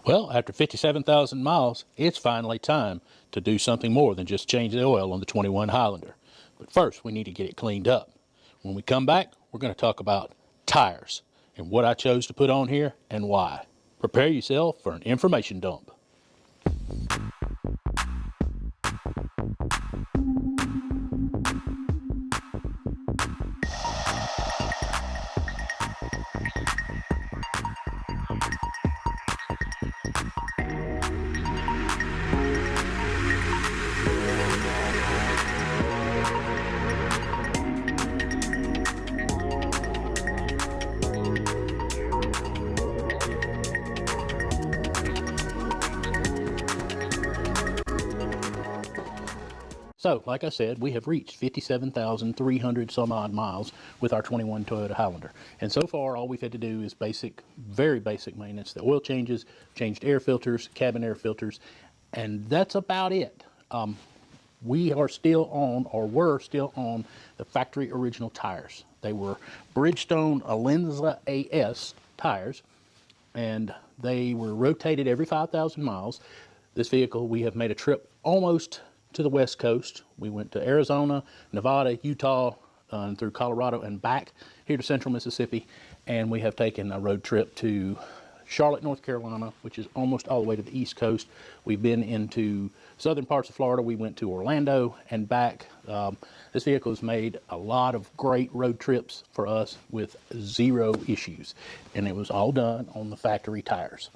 Well, after 57,000 miles, it's finally time to do something more than just change the oil on the 21 Highlander. But first, we need to get it cleaned up. When we come back, we're going to talk about tires and what I chose to put on here and why. Prepare yourself for an information dump. So, like I said, we have reached 57,300 some odd miles with our 21 Toyota Highlander. And so far, all we've had to do is basic, very basic maintenance. The oil changes, changed air filters, cabin air filters, and that's about it. We are still on, or were still on, the factory original tires. They were Bridgestone Alenza AS tires, and they were rotated every 5,000 miles. This vehicle, we have made a trip almost to the West Coast. We went to Arizona, Nevada, Utah, and through Colorado and back here to central Mississippi. And we have taken a road trip to Charlotte, North Carolina, which is almost all the way to the East Coast. We've been into southern parts of Florida. We went to Orlando and back. This vehicle has made a lot of great road trips for us with zero issues. And it was all done on the factory tires.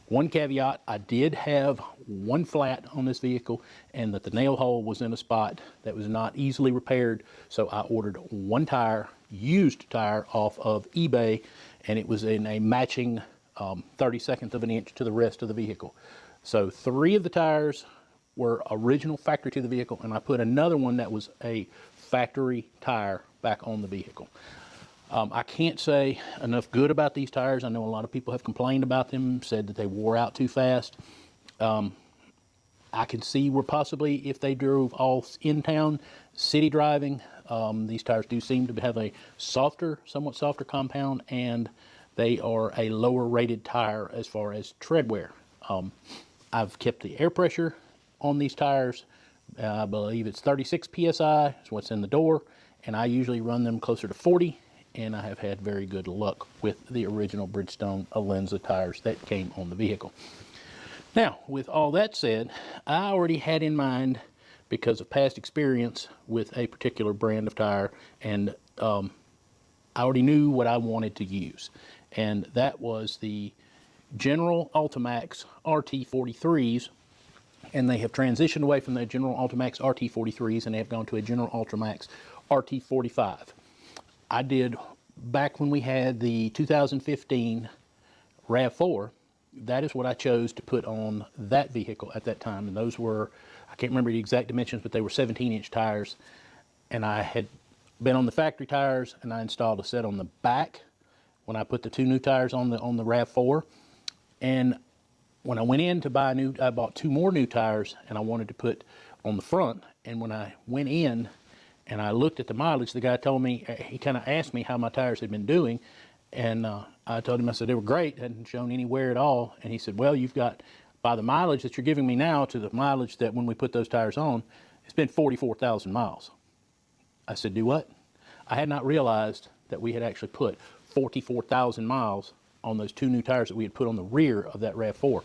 One caveat, I did have one flat on this vehicle, and that the nail hole was in a spot that was not easily repaired, so I ordered one tire, used tire, off of eBay, and it was in a matching 32nd of an inch to the rest of the vehicle. So 3 of the tires were original factory to the vehicle, and I put another one that was a factory tire back on the vehicle. I can't say enough good about these tires. I know a lot of people have complained about them, said that they wore out too fast. I can see where possibly if they drove all in town, city driving, these tires do seem to have a softer, somewhat softer compound, and they are a lower rated tire as far as tread wear. I've kept the air pressure on these tires. I believe it's 36 PSI is what's in the door, and I usually run them closer to 40. And I have had very good luck with the original Bridgestone Alenza tires that came on the vehicle. Now, with all that said, I already had in mind, because of past experience with a particular brand of tire, and I already knew what I wanted to use. And that was the General AltiMAX RT43s, and they have transitioned away from the General AltiMAX RT43s, and they have gone to a General AltiMAX RT45. I did, back when we had the 2015 RAV4, that is what I chose to put on that vehicle at that time. And those were, I can't remember the exact dimensions, but they were 17-inch tires. And I had been on the factory tires, and I installed a set on the back when I put the 2 new tires on the RAV4. And when I went in to buy I bought 2 more new tires, and I wanted to put on the front. And when I went in, and I looked at the mileage, the guy told me, he kind of asked me how my tires had been doing, and I told him, I said, they were great, hadn't shown any wear at all. And he said, well, you've got, by the mileage that you're giving me now to the mileage that when we put those tires on, it's been 44,000 miles. I said, do what? I had not realized that we had actually put 44,000 miles on those 2 new tires that we had put on the rear of that RAV4.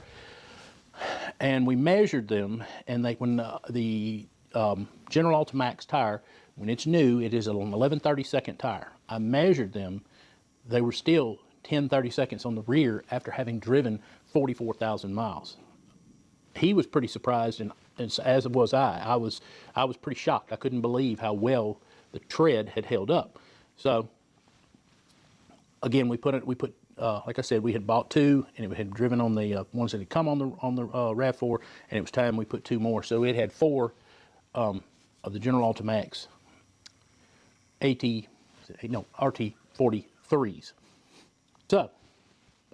And we measured them, and when the General AltiMAX tire, when it's new, it is an 11/32 tire. I measured them. They were still 10/32 on the rear after having driven 44,000 miles. He was pretty surprised, and as was I. I was pretty shocked. I couldn't believe how well the tread had held up. So again, we put like I said, we had bought 2, and it had driven on the ones that had come on the RAV4, and it was time we put 2 more. So it had 4 of the General AltiMAX RT43s. So,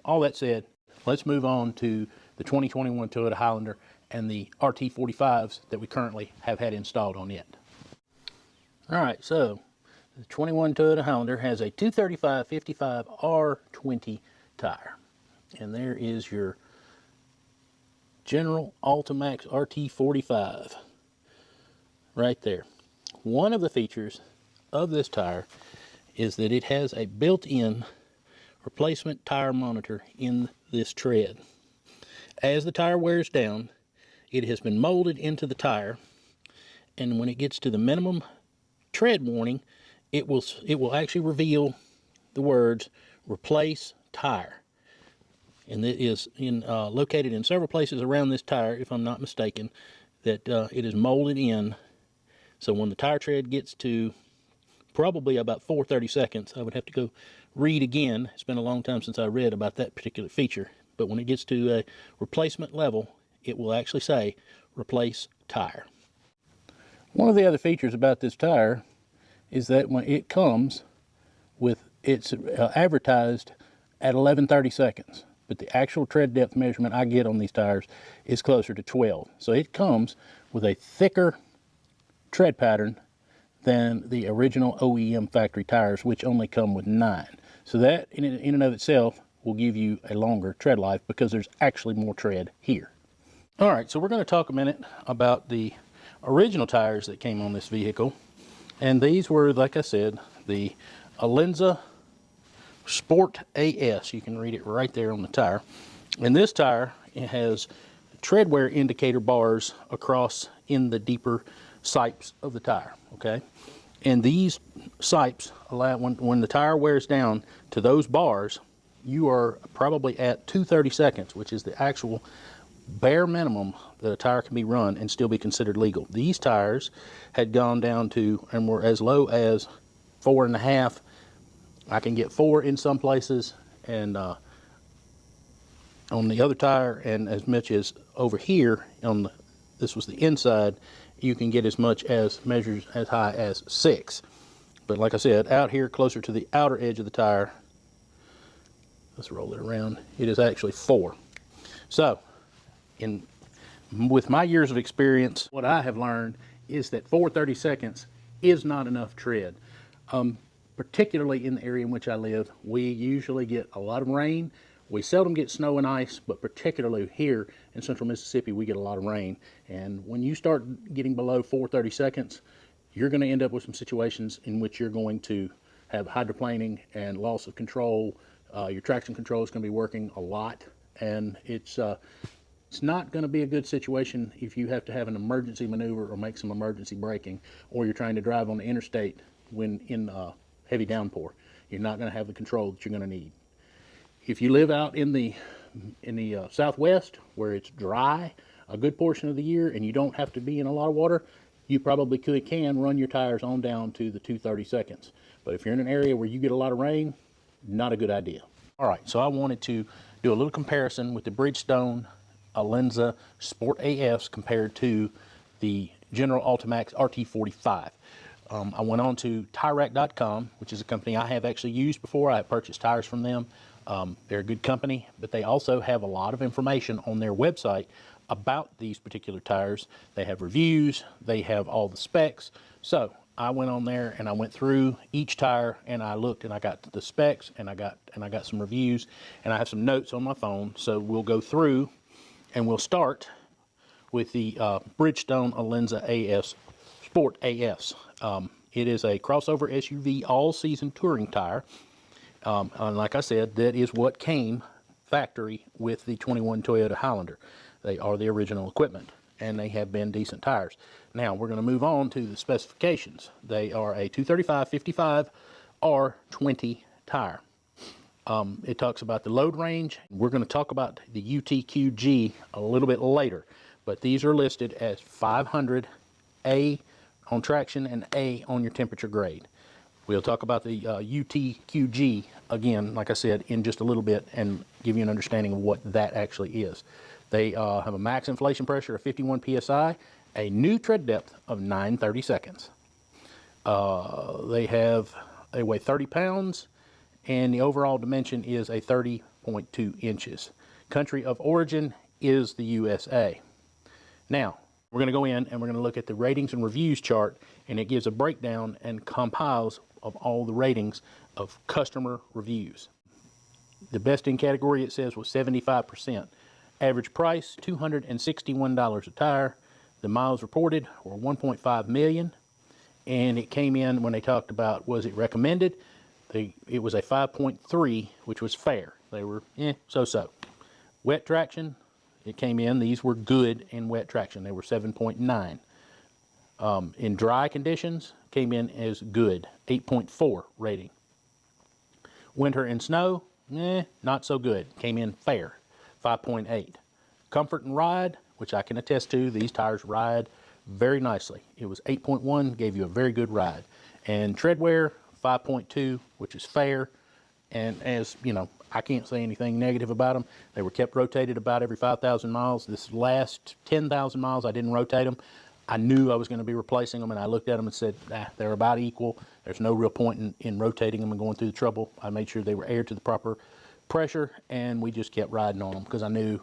all that said, let's move on to the 2021 Toyota Highlander and the RT45s that we currently have had installed on it. All right, so the 21 Toyota Highlander has a 235/55 R20 tire. And there is your General AltiMAX RT45 right there. One of the features of this tire is that it has a built-in replacement tire monitor in this tread. As the tire wears down, it has been molded into the tire, and when it gets to the minimum tread warning, it will actually reveal the words "replace tire," and it is located in several places around this tire, if I'm not mistaken, that it is molded in. So when the tire tread gets to probably about 430 seconds, I would have to go read again. It's been a long time since I read about that particular feature, but when it gets to a replacement level, it will actually say "replace tire." One of the other features about this tire is that when it comes with, it's advertised at 1130 seconds, but the actual tread depth measurement I get on these tires is closer to 12. So it comes with a thicker tread pattern than the original OEM factory tires, which only come with 9. So that in and of itself will give you a longer tread life because there's actually more tread here. All right, so we're going to talk a minute about the original tires that came on this vehicle. And these were, like I said, the Alenza Sport AS. You can read it right there on the tire. And this tire, it has tread wear indicator bars across in the deeper sipes of the tire, okay? And these sipes allow, when the tire wears down to those bars, you are probably at 230 seconds, which is the actual bare minimum that a tire can be run and still be considered legal. These tires had gone down to and were as low as 4.5. I can get 4 in some places, and on the other tire, and as much as over here on the, this was the inside, you can get as much as measures as high as 6. But like I said, out here closer to the outer edge of the tire, let's roll it around, it is actually 4. So with my years of experience, what I have learned is that 430 seconds is not enough tread. Particularly in the area in which I live, we usually get a lot of rain. We seldom get snow and ice, but particularly here in central Mississippi, we get a lot of rain. And when you start getting below 430 seconds, you're going to end up with some situations in which you're going to have hydroplaning and loss of control. Your traction control is going to be working a lot, and it's not going to be a good situation if you have to have an emergency maneuver or make some emergency braking, or you're trying to drive on the interstate when in heavy downpour. You're not going to have the control that you're going to need. If you live out in the southwest where it's dry a good portion of the year and you don't have to be in a lot of water, you probably can run your tires on down to the 230 seconds. But if you're in an area where you get a lot of rain, not a good idea. All right, so I wanted to do a little comparison with the Bridgestone Alenza Sport AS compared to the General AltiMAX RT45. I went on to TireRack.com, which is a company I have actually used before. I have purchased tires from them. They're a good company, but they also have a lot of information on their website about these particular tires. They have reviews, they have all the specs. So I went on there and I went through each tire and I looked and I got the specs and I got some reviews and I have some notes on my phone. So we'll go through and we'll start with the Bridgestone Alenza AS Sport AS. It is a crossover SUV all-season touring tire. And like I said, that is what came factory with the 21 Toyota Highlander. They are the original equipment, and they have been decent tires. Now, we're going to move on to the specifications. They are a 235/55 R20 tire. It talks about the load range. We're going to talk about the UTQG a little bit later, but these are listed as 500 A on traction and A on your temperature grade. We'll talk about the UTQG again, like I said, in just a little bit and give you an understanding of what that actually is. They have a max inflation pressure of 51 psi, a new tread depth of 930 seconds. They weigh 30 pounds, and the overall dimension is a 30.2 inches. Country of origin is the USA. Now, we're going to go in and we're going to look at the ratings and reviews chart, and it gives a breakdown and compiles of all the ratings of customer reviews. The best in category, it says, was 75%. Average price, $261 a tire. The miles reported were 1.5 million. And it came in when they talked about was it recommended. It was a 5.3, which was fair. They were so-so. Wet traction, it came in. These were good in wet traction. They were 7.9. In dry conditions, came in as good, 8.4 rating. Winter and snow, not so good. Came in fair, 5.8. Comfort and ride, which I can attest to, these tires ride very nicely. It was 8.1, gave you a very good ride. And tread wear, 5.2, which is fair. And as you know, I can't say anything negative about them. They were kept rotated about every 5,000 miles. This last 10,000 miles, I didn't rotate them. I knew I was going to be replacing them, and I looked at them and said, they're about equal. There's no real point in rotating them and going through the trouble. I made sure they were aired to the proper pressure, and we just kept riding on them because I knew,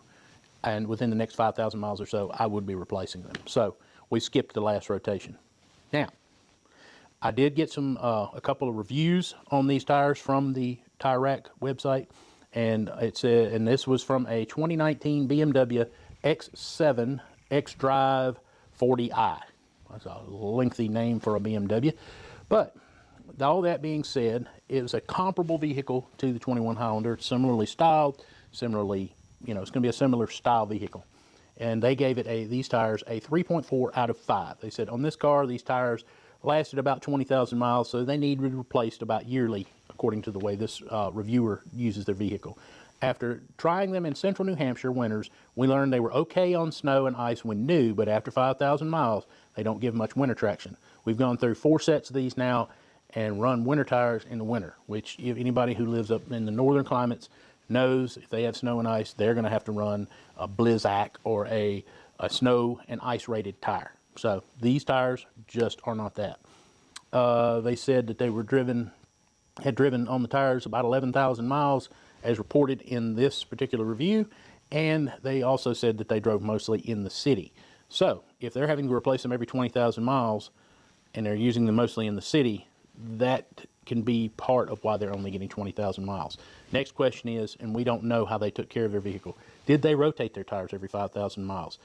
and within the next 5,000 miles or so, I would be replacing them. So we skipped the last rotation. Now, I did get a couple of reviews on these tires from the Tire Rack website, and it said, and this was from a 2019 BMW X7 xDrive 40i. That's a lengthy name for a BMW, but all that being said, it was a comparable vehicle to the 21 Highlander, similarly styled, similarly, it's going to be a similar style vehicle. And they gave it these tires a 3.4 out of 5. They said on this car, these tires lasted about 20,000 miles, so they need to be replaced about yearly, according to the way this reviewer uses their vehicle. After trying them in central New Hampshire winters, we learned they were okay on snow and ice when new, but after 5,000 miles, they don't give much winter traction. We've gone through 4 sets of these now and run winter tires in the winter, which if anybody who lives up in the northern climates knows if they have snow and ice, they're going to have to run a Blizzak or a snow and ice rated tire. So these tires just are not that. They said that they were had driven on the tires about 11,000 miles as reported in this particular review, and they also said that they drove mostly in the city. So if they're having to replace them every 20,000 miles and they're using them mostly in the city, that can be part of why they're only getting 20,000 miles. Next question is, and we don't know how they took care of their vehicle, did they rotate their tires every 5,000 miles?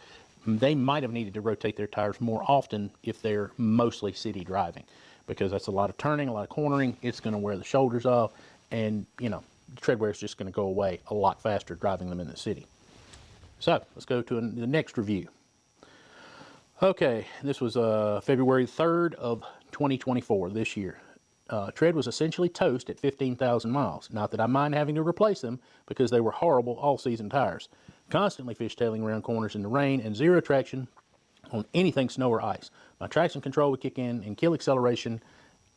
They might have needed to rotate their tires more often if they're mostly city driving, because that's a lot of turning, a lot of cornering. It's going to wear the shoulders off, and the tread wear is just going to go away a lot faster driving them in the city. So let's go to the next review. Okay, this was February 3rd of 2024, this year. Tread was essentially toast at 15,000 miles. Not that I mind having to replace them, because they were horrible all-season tires. Constantly fishtailing around corners in the rain and zero traction on anything snow or ice. My traction control would kick in and kill acceleration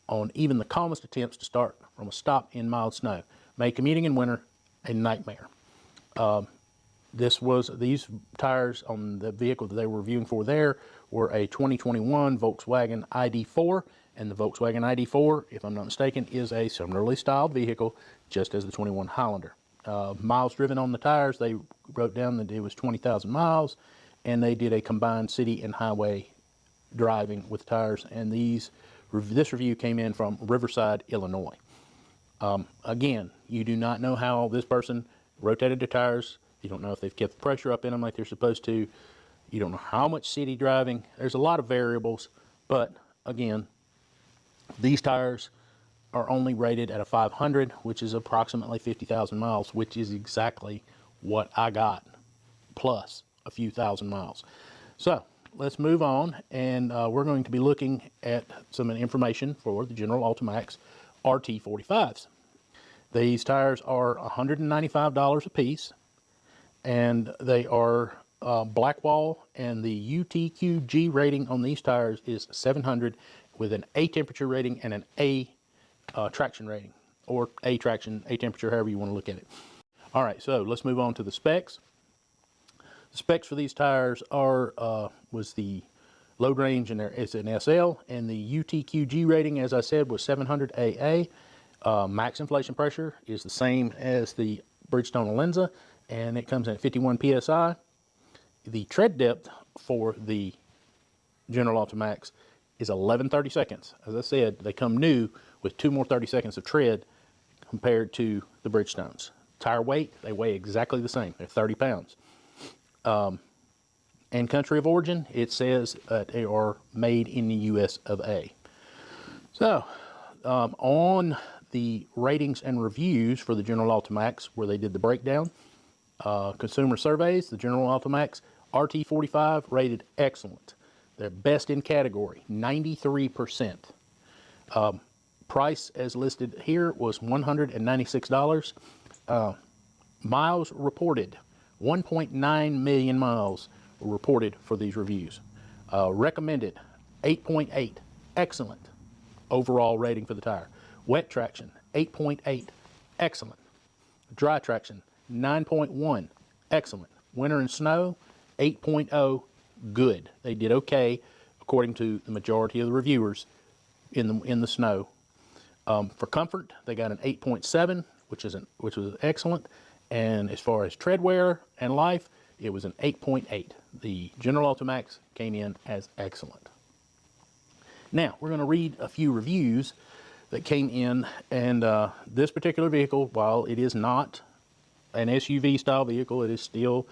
on even the calmest attempts to start from a stop in mild snow. Made commuting in winter a nightmare. These tires on the vehicle that they were reviewing for there were a 2021 Volkswagen ID4, and the Volkswagen ID4, if I'm not mistaken, is a similarly styled vehicle, just as the 21 Highlander. Miles driven on the tires, they wrote down that it was 20,000 miles, and they did a combined city and highway driving with tires, and this review came in from Riverside, Illinois. Again, you do not know how this person rotated their tires. You don't know if they've kept the pressure up in them like they're supposed to. You don't know how much city driving. There's a lot of variables, but again, these tires are only rated at a 500, which is approximately 50,000 miles, which is exactly what I got, plus a few thousand miles. So let's move on, and we're going to be looking at some information for the General AltiMAX RT45s. These tires are $195 a piece, and they are Blackwall, and the UTQG rating on these tires is 700 with an A temperature rating and an A traction rating, or A traction, A temperature, however you want to look at it. All right, so let's move on to the specs. The specs for these tires was the load range, and there is an SL, and the UTQG rating, as I said, was 700 AA. Max inflation pressure is the same as the Bridgestone Alenza, and it comes in at 51 PSI. The tread depth for the General AltiMAX is 11 30-seconds. As I said, they come new with 2 more 30 seconds of tread compared to the Bridgestones. Tire weight, they weigh exactly the same. They're 30 pounds. And country of origin, it says they are made in the US of A. So, on the ratings and reviews for the General AltiMAX, where they did the breakdown, consumer surveys, the General AltiMAX RT45 rated excellent. They're best in category, 93%. Price as listed here was $196. Miles reported, 1.9 million miles were reported for these reviews. Recommended, 8.8, excellent overall rating for the tire. Wet traction, 8.8, excellent. Dry traction, 9.1, excellent. Winter and snow, 8.0, good. They did okay according to the majority of the reviewers in the snow. For comfort, they got an 8.7, which was excellent. And as far as tread wear and life, it was an 8.8. The General AltiMAX came in as excellent. Now, we're going to read a few reviews that came in, and this particular vehicle, while it is not an SUV style vehicle, it is still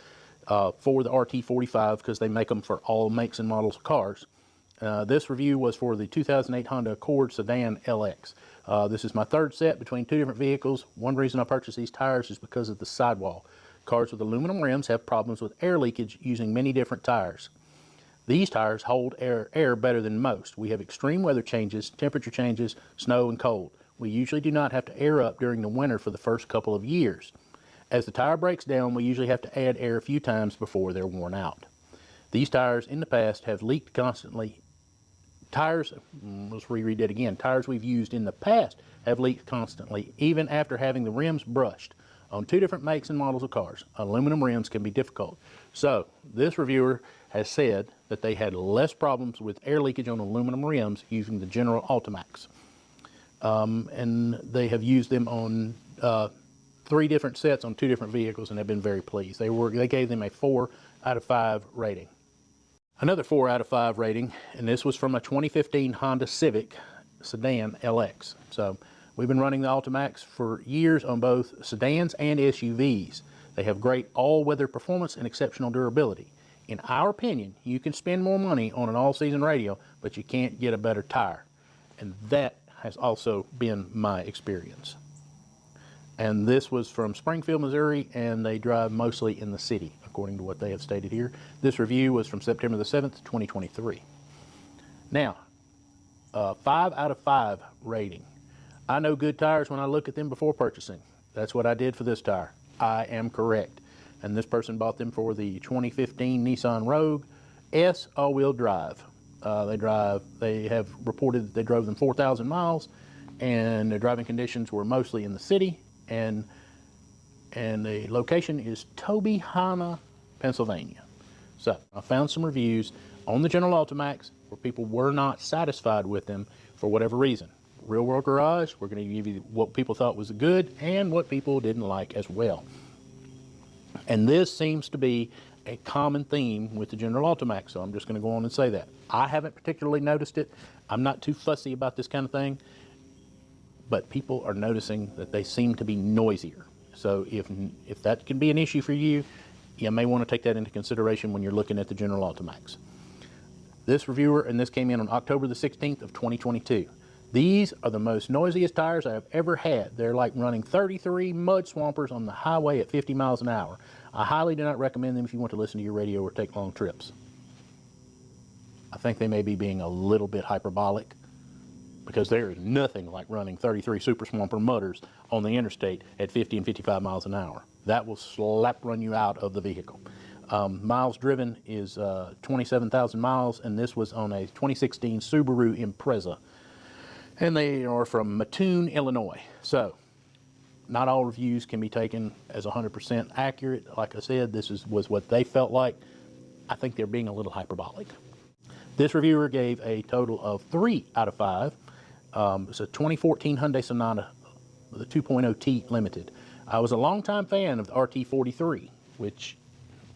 for the RT45 because they make them for all makes and models of cars. This review was for the 2008 Honda Accord Sedan LX. This is my third set between two different vehicles. One reason I purchased these tires is because of the sidewall. Cars with aluminum rims have problems with air leakage using many different tires. These tires hold air better than most. We have extreme weather changes, temperature changes, snow and cold. We usually do not have to air up during the winter for the first couple of years. As the tire breaks down, we usually have to add air a few times before they're worn out. These tires in the past have leaked constantly. Let's reread that again. Tires we've used in the past have leaked constantly, even after having the rims brushed. On two different makes and models of cars, aluminum rims can be difficult. So, this reviewer has said that they had less problems with air leakage on aluminum rims using the General AltiMAX. And they have used them on 3 different sets on 2 different vehicles and have been very pleased. They gave them a 4 out of 5 rating. Another 4 out of 5 rating, and this was from a 2015 Honda Civic Sedan LX. So we've been running the AltiMAX for years on both sedans and SUVs. They have great all-weather performance and exceptional durability. In our opinion, you can spend more money on an all-season radio, but you can't get a better tire. And that has also been my experience. And this was from Springfield, Missouri, and they drive mostly in the city, according to what they have stated here. This review was from September the 7th, 2023. Now, 5 out of 5 rating. I know good tires when I look at them before purchasing. That's what I did for this tire. I am correct. And this person bought them for the 2015 Nissan Rogue S all-wheel drive. They have reported that they drove them 4,000 miles, and their driving conditions were mostly in the city, and the location is Tobyhanna, Pennsylvania. So I found some reviews on the General AltiMAX where people were not satisfied with them for whatever reason. Real World Garage, we're going to give you what people thought was good and what people didn't like as well. And this seems to be a common theme with the General AltiMAX, so I'm just going to go on and say that. I haven't particularly noticed it. I'm not too fussy about this kind of thing, but people are noticing that they seem to be noisier. So if that can be an issue for you, you may want to take that into consideration when you're looking at the General AltiMAX. This reviewer, and this came in on October the 16th of 2022. These are the most noisiest tires I have ever had. They're like running 33 mud swampers on the highway at 50 miles an hour. I highly do not recommend them if you want to listen to your radio or take long trips. I think they may be being a little bit hyperbolic, because there is nothing like running 33 super swamper mudders on the interstate at 50 and 55 miles an hour. That will slap run you out of the vehicle. Miles driven is 27,000 miles, and this was on a 2016 Subaru Impreza. And they are from Mattoon, Illinois. So, not all reviews can be taken as 100% accurate. Like I said, this was what they felt like. I think they're being a little hyperbolic. This reviewer gave a total of 3 out of 5. It's a 2014 Hyundai Sonata, the 2.0T Limited. I was a longtime fan of the RT43, which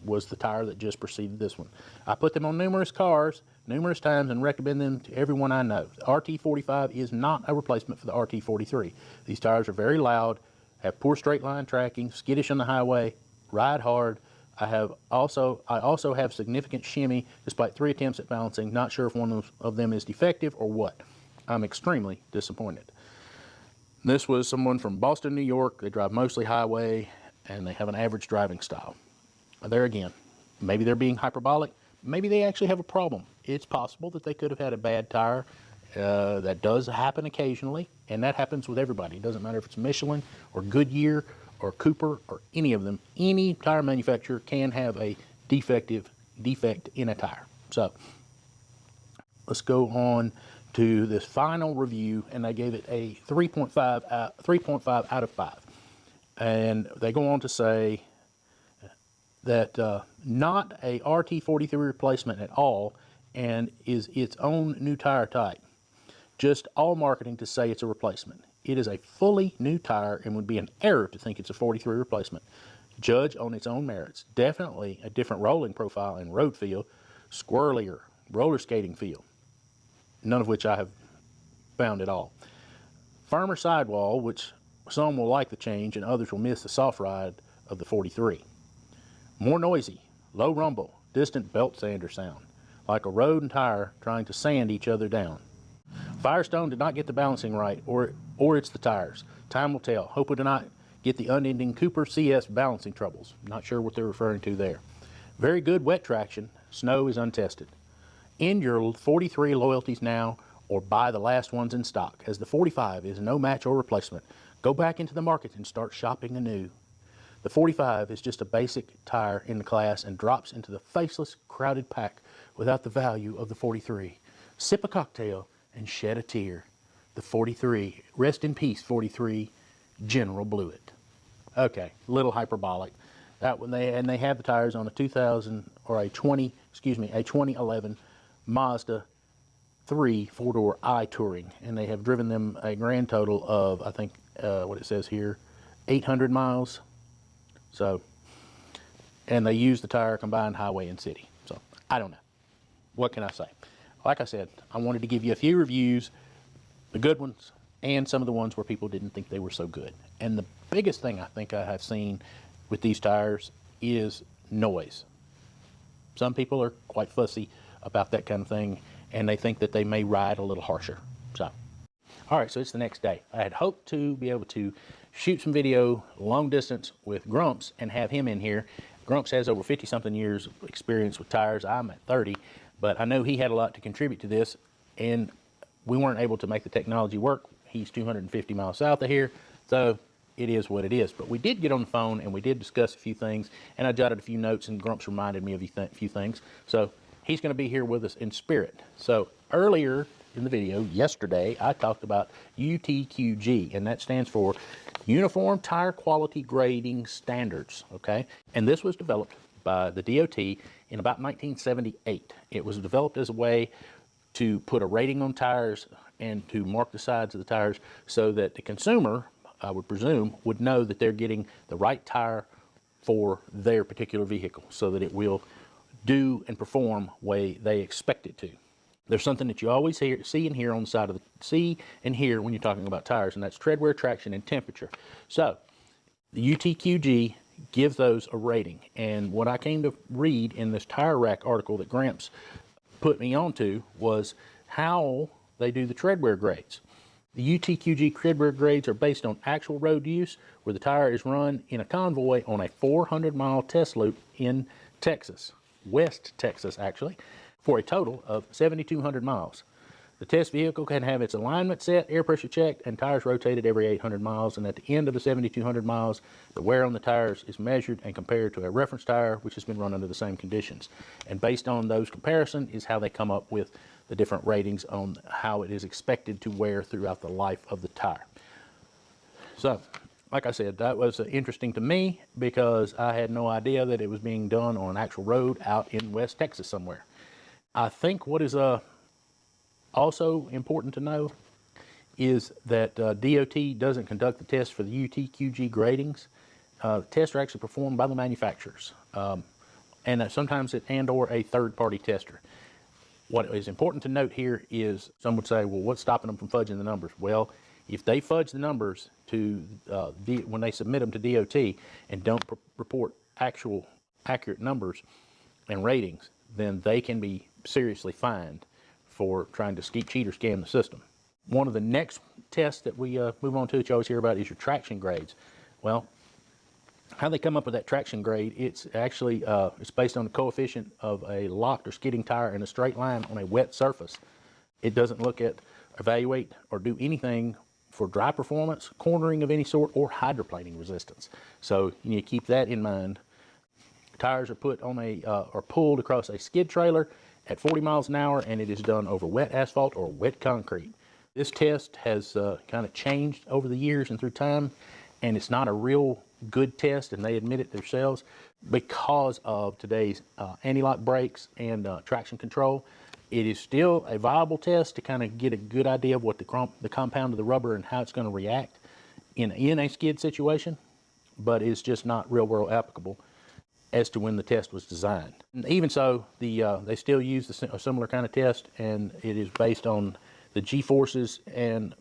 was the tire that just preceded this one. I put them on numerous cars, numerous times, and recommend them to everyone I know. The RT45 is not a replacement for the RT43. These tires are very loud, have poor straight line tracking, skittish on the highway, ride hard. I also have significant shimmy despite 3 attempts at balancing. Not sure if one of them is defective or what. I'm extremely disappointed. This was someone from Boston, New York. They drive mostly highway and they have an average driving style. There again, maybe they're being hyperbolic. Maybe they actually have a problem. It's possible that they could have had a bad tire. That does happen occasionally, and that happens with everybody. It doesn't matter if it's Michelin or Goodyear or Cooper or any of them. Any tire manufacturer can have a defect in a tire. So let's go on to this final review, and they gave it a 3.5 out of 5. And they go on to say that not a RT43 replacement at all, and is its own new tire type. Just all marketing to say it's a replacement. It is a fully new tire and would be an error to think it's a 43 replacement. Judge on its own merits. Definitely a different rolling profile and road feel, squirrelier roller skating feel, none of which I have found at all. Firmer sidewall, which some will like the change and others will miss the soft ride of the 43. More noisy, low rumble, distant belt sander sound, like a road and tire trying to sand each other down. Firestone did not get the balancing right, or it's the tires. Time will tell. Hope we do not get the unending Cooper CS balancing troubles. Not sure what they're referring to there. Very good wet traction. Snow is untested. End your 43 loyalties now, or buy the last ones in stock, as the 45 is no match or replacement. Go back into the market and start shopping anew. The 45 is just a basic tire in the class and drops into the faceless, crowded pack without the value of the 43. Sip a cocktail and shed a tear. The 43, rest in peace, 43, General Blewett. Okay, little hyperbolic. That when they have the tires on a 2011 Mazda 3 4-door I-Touring, and they have driven them a grand total of, I think, what it says here, 800 miles. So, and they use the tire combined highway and city. So, I don't know. What can I say? Like I said, I wanted to give you a few reviews, the good ones, and some of the ones where people didn't think they were so good. And the biggest thing I think I have seen with these tires is noise. Some people are quite fussy about that kind of thing, and they think that they may ride a little harsher. So, all right, so it's the next day. I had hoped to be able to shoot some video long distance with Grumps and have him in here. Grumps has over 50-something years of experience with tires. I'm at 30, but I know he had a lot to contribute to this, and we weren't able to make the technology work. He's 250 miles south of here, so it is what it is. But we did get on the phone, and we did discuss a few things, and I jotted a few notes, and Grumps reminded me of a few things. So he's going to be here with us in spirit. So earlier in the video, yesterday, I talked about UTQG, and that stands for Uniform Tire Quality Grading Standards, okay? And this was developed by the DOT in about 1978. It was developed as a way to put a rating on tires and to mark the sides of the tires so that the consumer, I would presume, would know that they're getting the right tire for their particular vehicle so that it will do and perform the way they expect it to. There's something that you always see and hear on the side of the when you're talking about tires, and that's tread wear, traction, and temperature. So the UTQG gives those a rating, and what I came to read in this Tire Rack article that Gramps put me onto was how they do the tread wear grades. The UTQG tread wear grades are based on actual road use, where the tire is run in a convoy on a 400-mile test loop in Texas, West Texas actually, for a total of 7,200 miles. The test vehicle can have its alignment set, air pressure checked, and tires rotated every 800 miles. And at the end of the 7,200 miles, the wear on the tires is measured and compared to a reference tire, which has been run under the same conditions. And based on those comparisons is how they come up with the different ratings on how it is expected to wear throughout the life of the tire. So, like I said, that was interesting to me because I had no idea that it was being done on an actual road out in West Texas somewhere. I think what is also important to know is that DOT doesn't conduct the tests for the UTQG gradings. Tests are actually performed by the manufacturers, and sometimes or a third-party tester. What is important to note here is some would say, well, what's stopping them from fudging the numbers? Well, if they fudge the numbers to when they submit them to DOT and don't report actual accurate numbers and ratings, then they can be seriously fined for trying to cheat or scam the system. One of the next tests that we move on to that you always hear about is your traction grades. Well, how they come up with that traction grade, it's actually it's based on the coefficient of a locked or skidding tire in a straight line on a wet surface. It doesn't look at, evaluate, or do anything for dry performance, cornering of any sort, or hydroplaning resistance. So you need to keep that in mind. Tires are put on are pulled across a skid trailer at 40 miles an hour, and it is done over wet asphalt or wet concrete. This test has kind of changed over the years and through time, and it's not a real good test, and they admit it themselves, because of today's anti-lock brakes and traction control. It is still a viable test to kind of get a good idea of what the compound of the rubber and how it's going to react in a skid situation, but it's just not real world applicable as to when the test was designed. And even so, they still use a similar kind of test, and it is based on the G-forces and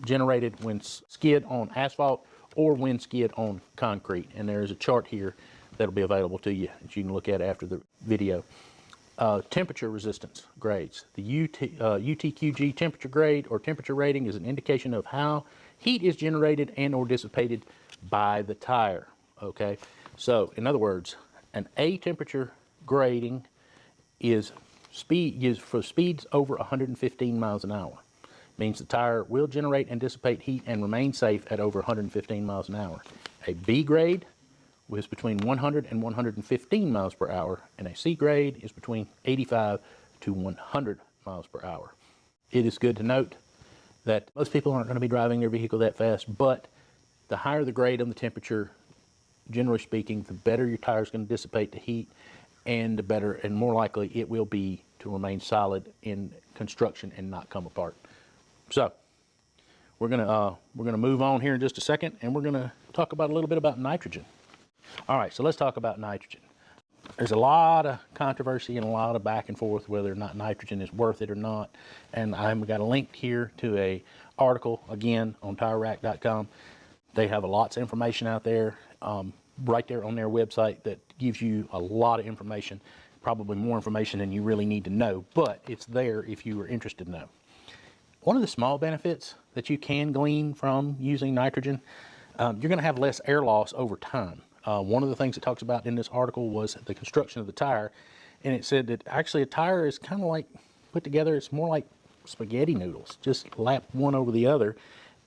generated when skid on asphalt or when skid on concrete. And there is a chart here that'll be available to you that you can look at after the video. Temperature resistance grades. The UTQG temperature grade or temperature rating is an indication of how heat is generated and or dissipated by the tire. Okay, so in other words, an A temperature grading is for speeds over 115 miles an hour. Means the tire will generate and dissipate heat and remain safe at over 115 miles an hour. A B grade was between 100 and 115 miles per hour, and a C grade is between 85 to 100 miles per hour. It is good to note that most people aren't going to be driving their vehicle that fast, but the higher the grade on the temperature, generally speaking, the better your tire is going to dissipate the heat, and the better and more likely it will be to remain solid in construction and not come apart. So we're gonna move on here in just a second, and we're gonna talk about a little bit about nitrogen. All right, so let's talk about nitrogen. There's a lot of controversy and a lot of back and forth whether or not nitrogen is worth it or not. And I've got a link here to a article, again, on TireRack.com. They have lots of information out there, right there on their website, that gives you a lot of information, probably more information than you really need to know, but it's there if you are interested to know. One of the small benefits that you can glean from using nitrogen, you're going to have less air loss over time. One of the things it talks about in this article was the construction of the tire, and it said that actually a tire is kind of like put together, it's more like spaghetti noodles, just lap one over the other,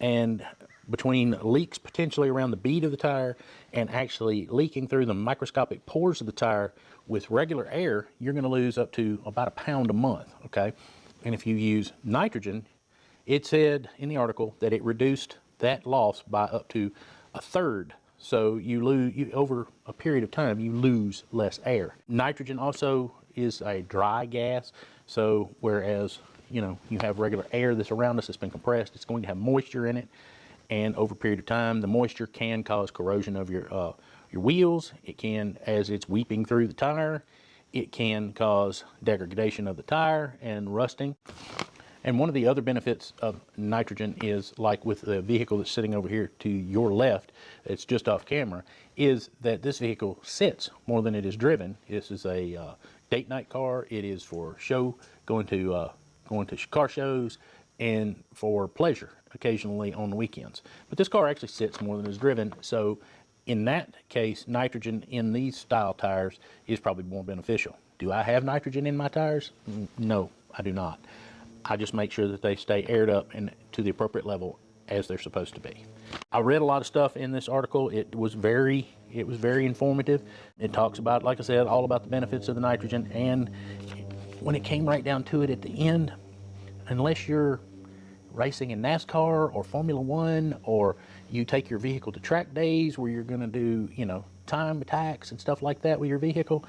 and between leaks potentially around the bead of the tire and actually leaking through the microscopic pores of the tire with regular air, you're going to lose up to about a pound a month, okay? And if you use nitrogen, it said in the article that it reduced that loss by up to a third. So you lose, over a period of time, you lose less air. Nitrogen also is a dry gas. So whereas, you have regular air that's around us that's been compressed, it's going to have moisture in it. And over a period of time, the moisture can cause corrosion of your wheels. It can, as it's weeping through the tire, it can cause degradation of the tire and rusting. And one of the other benefits of nitrogen is, like with the vehicle that's sitting over here to your left, it's just off camera, is that this vehicle sits more than it is driven. This is a date night car. It is for show, going to car shows, and for pleasure occasionally on the weekends. But this car actually sits more than is driven. So in that case, nitrogen in these style tires is probably more beneficial. Do I have nitrogen in my tires? No, I do not. I just make sure that they stay aired up and to the appropriate level as they're supposed to be. I read a lot of stuff in this article. It was very informative. It talks about, like I said, all about the benefits of the nitrogen. And when it came right down to it at the end, unless you're racing in NASCAR or Formula One, or you take your vehicle to track days where you're going to do, time attacks and stuff like that with your vehicle,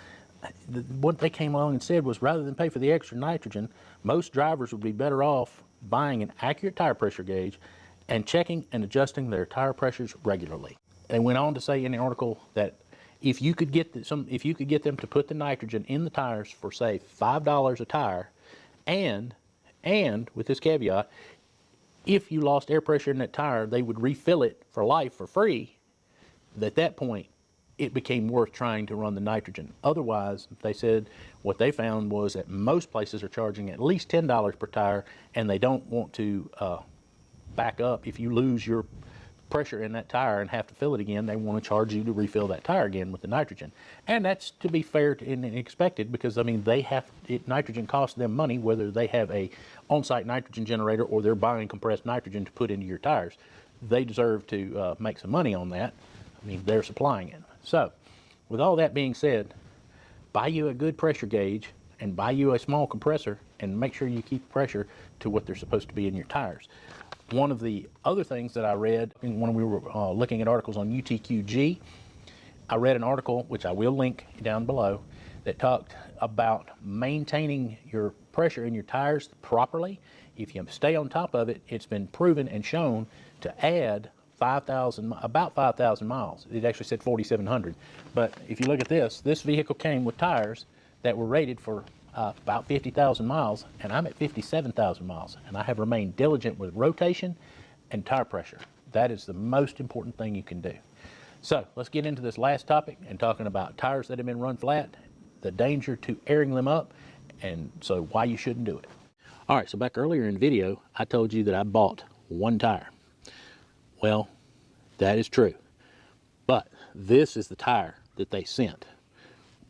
what they came along and said was, rather than pay for the extra nitrogen, most drivers would be better off buying an accurate tire pressure gauge and checking and adjusting their tire pressures regularly. They went on to say in the article that if you could get them to put the nitrogen in the tires for, say, $5 a tire, and with this caveat, if you lost air pressure in that tire, they would refill it for life for free. At that point, it became worth trying to run the nitrogen. Otherwise, they said what they found was that most places are charging at least $10 per tire, and they don't want to back up. If you lose your pressure in that tire and have to fill it again, they want to charge you to refill that tire again with the nitrogen. And that's to be fair and expected, because I mean, nitrogen costs them money, whether they have a on-site nitrogen generator or they're buying compressed nitrogen to put into your tires. They deserve to make some money on that. I mean, they're supplying it. So with all that being said, buy you a good pressure gauge and buy you a small compressor, and make sure you keep pressure to what they're supposed to be in your tires. One of the other things that I read when we were looking at articles on UTQG, I read an article, which I will link down below, that talked about maintaining your pressure in your tires properly. If you stay on top of it, it's been proven and shown to add about 5,000 miles. It actually said 4,700. But if you look at this vehicle came with tires that were rated for about 50,000 miles, and I'm at 57,000 miles, and I have remained diligent with rotation and tire pressure. That is the most important thing you can do. So let's get into this last topic and talking about tires that have been run flat, the danger to airing them up, and so why you shouldn't do it. All right, so back earlier in the video, I told you that I bought one tire. Well, that is true, but this is the tire that they sent.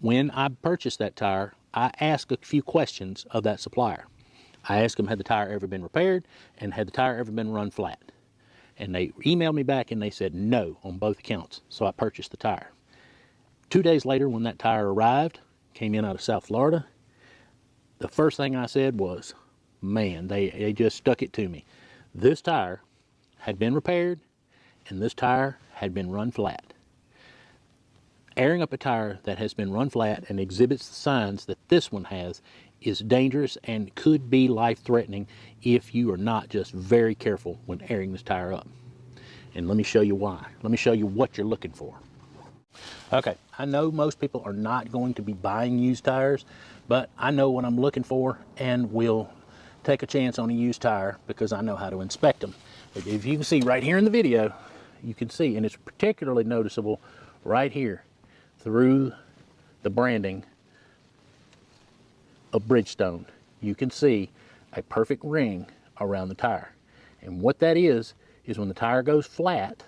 When I purchased that tire, I asked a few questions of that supplier. I asked them, had the tire ever been repaired, and had the tire ever been run flat? And they emailed me back and they said no on both accounts, so I purchased the tire. 2 days later, when that tire arrived, came in out of South Florida, the first thing I said was, man, they just stuck it to me. This tire had been repaired, and this tire had been run flat. Airing up a tire that has been run flat and exhibits the signs that this one has is dangerous and could be life-threatening if you are not just very careful when airing this tire up. And let me show you why. Let me show you what you're looking for. Okay, I know most people are not going to be buying used tires, but I know what I'm looking for and will take a chance on a used tire because I know how to inspect them. If you can see right here in the video, you can see, and it's particularly noticeable right here through the branding of Bridgestone. You can see a perfect ring around the tire. And what that is when the tire goes flat,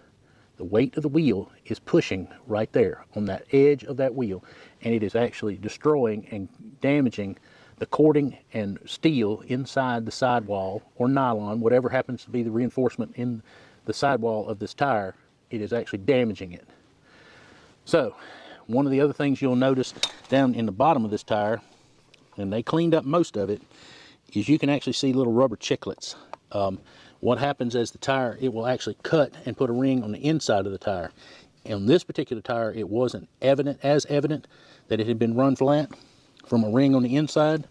the weight of the wheel is pushing right there on that edge of that wheel, and it is actually destroying and damaging the cording and steel inside the sidewall or nylon, whatever happens to be the reinforcement in the sidewall of this tire. It is actually damaging it. So one of the other things you'll notice down in the bottom of this tire, and they cleaned up most of it, is you can actually see little rubber chiclets. What happens as the tire, it will actually cut and put a ring on the inside of the tire. On this particular tire, it wasn't as evident that it had been run flat from a ring on the inside,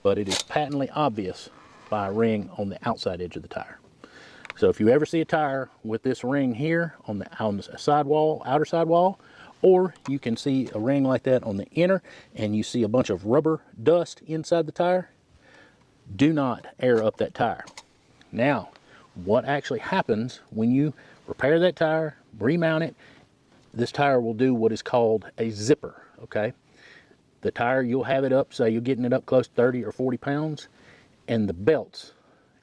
but it is patently obvious by a ring on the outside edge of the tire. So if you ever see a tire with this ring here on the sidewall, outer sidewall, or you can see a ring like that on the inner and you see a bunch of rubber dust inside the tire, do not air up that tire. Now, what actually happens when you repair that tire, remount it, this tire will do what is called a zipper, okay? The tire, you'll have it up, say you're getting it up close to 30 or 40 pounds, and the belts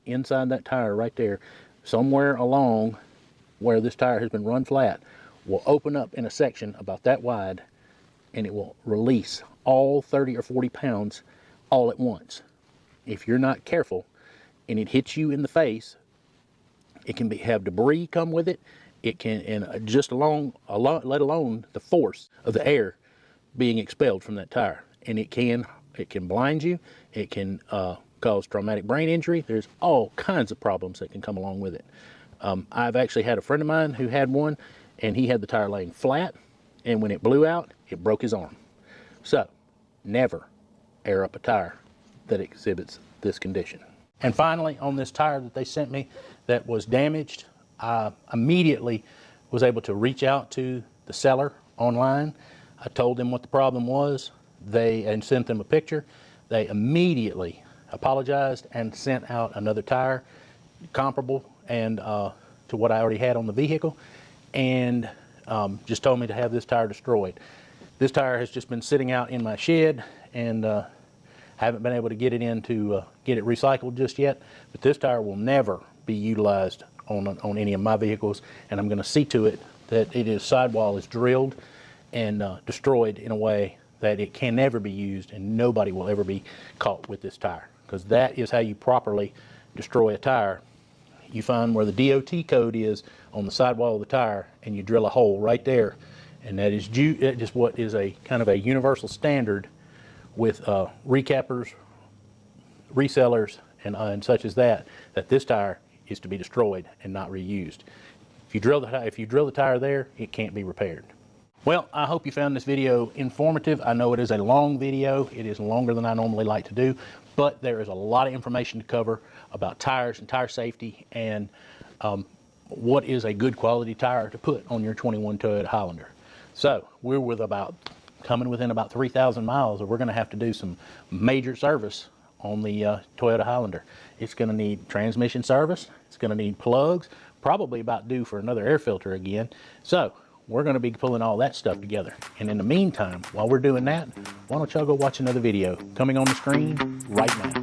inside that tire right there, somewhere along where this tire has been run flat, will open up in a section about that wide, and it will release all 30 or 40 pounds all at once. If you're not careful and it hits you in the face, it can have debris come with it. It can, and just let alone the force of the air being expelled from that tire, and it can blind you. It can cause traumatic brain injury. There's all kinds of problems that can come along with it. I've actually had a friend of mine who had one, and he had the tire laying flat, and when it blew out, it broke his arm. So never air up a tire that exhibits this condition. And finally, on this tire that they sent me that was damaged, I immediately was able to reach out to the seller online. I told them what the problem was, and sent them a picture. They immediately apologized and sent out another tire comparable and to what I already had on the vehicle. And just told me to have this tire destroyed. This tire has just been sitting out in my shed, and haven't been able to get it in to get it recycled just yet. But this tire will never be utilized on any of my vehicles, and I'm going to see to it that its sidewall is drilled and destroyed in a way that it can never be used, and nobody will ever be caught with this tire, because that is how you properly destroy a tire. You find where the DOT code is on the sidewall of the tire, and you drill a hole right there, and that is just what is a kind of a universal standard with recappers, resellers, and such as that this tire is to be destroyed and not reused. If you drill the tire there, it can't be repaired. Well, I hope you found this video informative. I know it is a long video. It is longer than I normally like to do, but there is a lot of information to cover about tires and tire safety, and what is a good quality tire to put on your 21 Toyota Highlander. So we're coming within about 3,000 miles, or we're going to have to do some major service on the Toyota Highlander. It's going to need transmission service. It's going to need plugs, probably about due for another air filter again. So we're going to be pulling all that stuff together. And in the meantime, while we're doing that, why don't y'all go watch another video coming on the screen right now.